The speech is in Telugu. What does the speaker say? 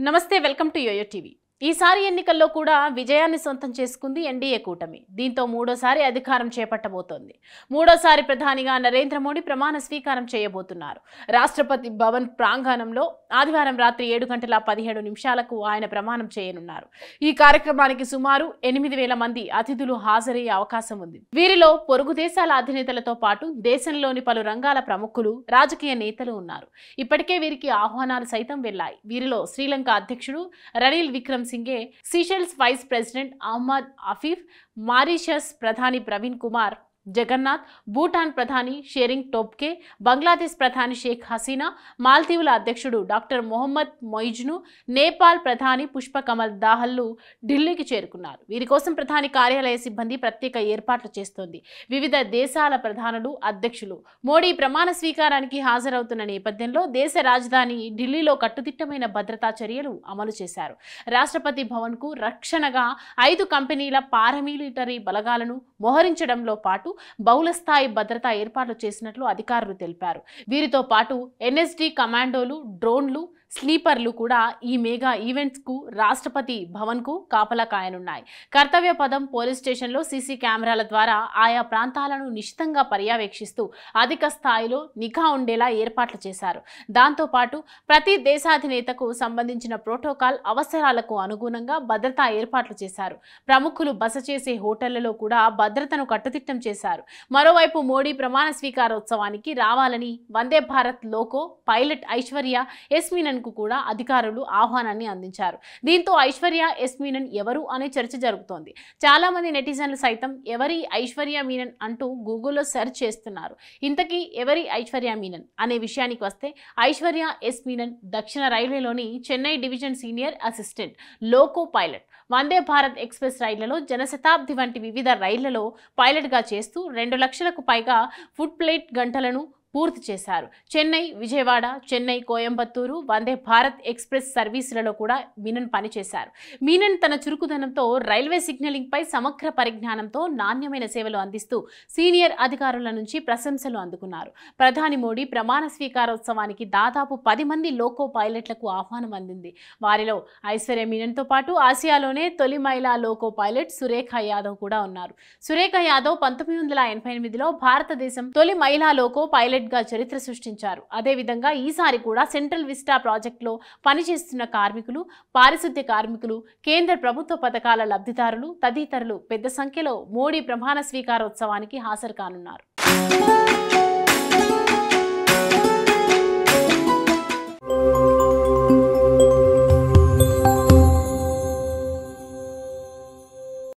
నమస్తే వెల్కమ్ టు యోయో టీవీ। ఈసారి ఎన్నికల్లో కూడా విజయాన్ని సొంతం చేసుకుంది ఎన్డీఏ కూటమి। దీంతో మూడోసారి అధికారం చేపట్టబోతోంది। మూడోసారి ప్రధానిగా నరేంద్ర మోడీ ప్రమాణ స్వీకారం చేయబోతున్నారు। రాష్ట్రపతి భవన్ ప్రాంగణంలో ఆదివారం రాత్రి 7:17 ఆయన ప్రమాణం చేయనున్నారు। ఈ కార్యక్రమానికి సుమారు 8,000 మంది అతిథులు హాజరయ్యే అవకాశం ఉంది। వీరిలో పొరుగు దేశాల అధినేతలతో పాటు దేశంలోని పలు రంగాల ప్రముఖులు, రాజకీయ నేతలు ఉన్నారు। ఇప్పటికే వీరికి ఆహ్వానాలు సైతం వెళ్లాయి। వీరిలో శ్రీలంక అధ్యక్షుడు Ranil Wickremesinghe, Seychelles vice president Ahmed Afif, Mauritius ప్రధాని ప్రవీణ్ కుమార్ జగన్నాథ్, భూటాన్ ప్రధాని షెరింగ్ టోబ్గే, బంగ్లాదేశ్ ప్రధాని షేక్ హసీనా, మాల్దీవుల అధ్యక్షుడు డాక్టర్ మొహమ్మద్ మొయిజ్ను, నేపాల్ ప్రధాని పుష్ప కమల్ దాహల్లు ఢిల్లీకి చేరుకున్నారు। వీరి కోసం ప్రధాని కార్యాలయ సిబ్బంది ప్రత్యేక ఏర్పాట్లు చేస్తోంది। వివిధ దేశాల ప్రధానులు, అధ్యక్షులు మోడీ ప్రమాణ స్వీకారానికి హాజరవుతున్న నేపథ్యంలో దేశ రాజధాని ఢిల్లీలో కట్టుదిట్టమైన భద్రతా చర్యలు అమలు చేశారు। రాష్ట్రపతి భవన్కు రక్షణగా 5 కంపెనీల పారామిలిటరీ బలగాలను మోహరించడంలో పాటు బహుళస్థాయి భద్రతా ఏర్పాట్లు చేసినట్లు అధికారులు తెలిపారు। వీరితో పాటు ఎన్ఎస్డి కమాండోలు, డ్రోన్లు, స్లీపర్లు కూడా ఈ మెగా ఈవెంట్స్ కు రాష్ట్రపతి భవన్ కు కాపలా కాయనున్నాయి। కర్తవ్య పదం పోలీస్ స్టేషన్లో సీసీ కెమెరాల ద్వారా ఆయా ప్రాంతాలను నిశితంగా పర్యవేక్షిస్తూ అధిక స్థాయిలో నిఘా ఉండేలా ఏర్పాట్లు చేశారు। దాంతో పాటు ప్రతి దేశాధినేతకు సంబంధించిన ప్రోటోకాల్ అవసరాలకు అనుగుణంగా భద్రతా ఏర్పాట్లు చేశారు। ప్రముఖులు బస చేసే హోటళ్లలో కూడా భద్రతను కట్టుదిట్టం చేశారు। మరోవైపు మోడీ ప్రమాణ స్వీకారోత్సవానికి రావాలని Vande Bharat loco pilot Aishwarya S Menon కు కూడా అధికారులు ఆహ్వానాన్ని అందించారు। దీంతో ఐశ్వర్య ఎస్ మీనన్ ఎవరు అనే చర్చ జరుగుతోంది। చాలా మంది నెటిజన్లు సైతం ఎవరి ఐశ్వర్య మీనన్ అంటూ గూగుల్లో సెర్చ్ చేస్తున్నారు। ఇంతకీ ఎవరి ఐశ్వర్య మీనన్ అనే విషయానికి వస్తే, ఐశ్వర్య ఎస్ మీనన్ దక్షిణ రైల్వేలోని Chennai division senior assistant, loco pilot, Vande Bharat express రైళ్లలో, జనశతాబ్ది వంటి వివిధ రైళ్లలో పైలట్గా చేస్తూ 2 లక్షలకు పైగా ఫుడ్ ప్లేట్ గంటలను పూర్తి చేశారు। చెన్నై, విజయవాడ, చెన్నై, కోయంబత్తూరు వందే భారత్ ఎక్స్ప్రెస్ సర్వీసులలో కూడా మీనన్ పనిచేశారు। మీనన్ తన చురుకుదనంతో రైల్వే సిగ్నలింగ్ పై సమగ్ర పరిజ్ఞానంతో నాణ్యమైన సేవలు అందిస్తూ సీనియర్ అధికారుల నుంచి ప్రశంసలు అందుకున్నారు। ప్రధాని మోడీ ప్రమాణ స్వీకారోత్సవానికి దాదాపు 10 మంది లోకో పైలట్లకు ఆహ్వానం అందింది। వారిలో ఐశ్వర్య మీనన్తో పాటు ఆసియాలోనే తొలి మహిళా లోకో పైలట్ సురేఖ యాదవ్ కూడా ఉన్నారు। సురేఖ యాదవ్ 1988లో భారతదేశం తొలి మహిళా లోకో పైలట్ గా చరిత్ర సృష్టించారు। అదేవిధంగా ఈసారి కూడా సెంట్రల్ విస్టా ప్రాజెక్టులో పనిచేస్తున్న కార్మికులు, పారిశుద్ధ్య కార్మికులు, కేంద్ర ప్రభుత్వ పథకాల లబ్ధిదారులు తదితరులు పెద్ద సంఖ్యలో మోడీ ప్రమాణ స్వీకారోత్సవానికి హాజరు కానున్నారు।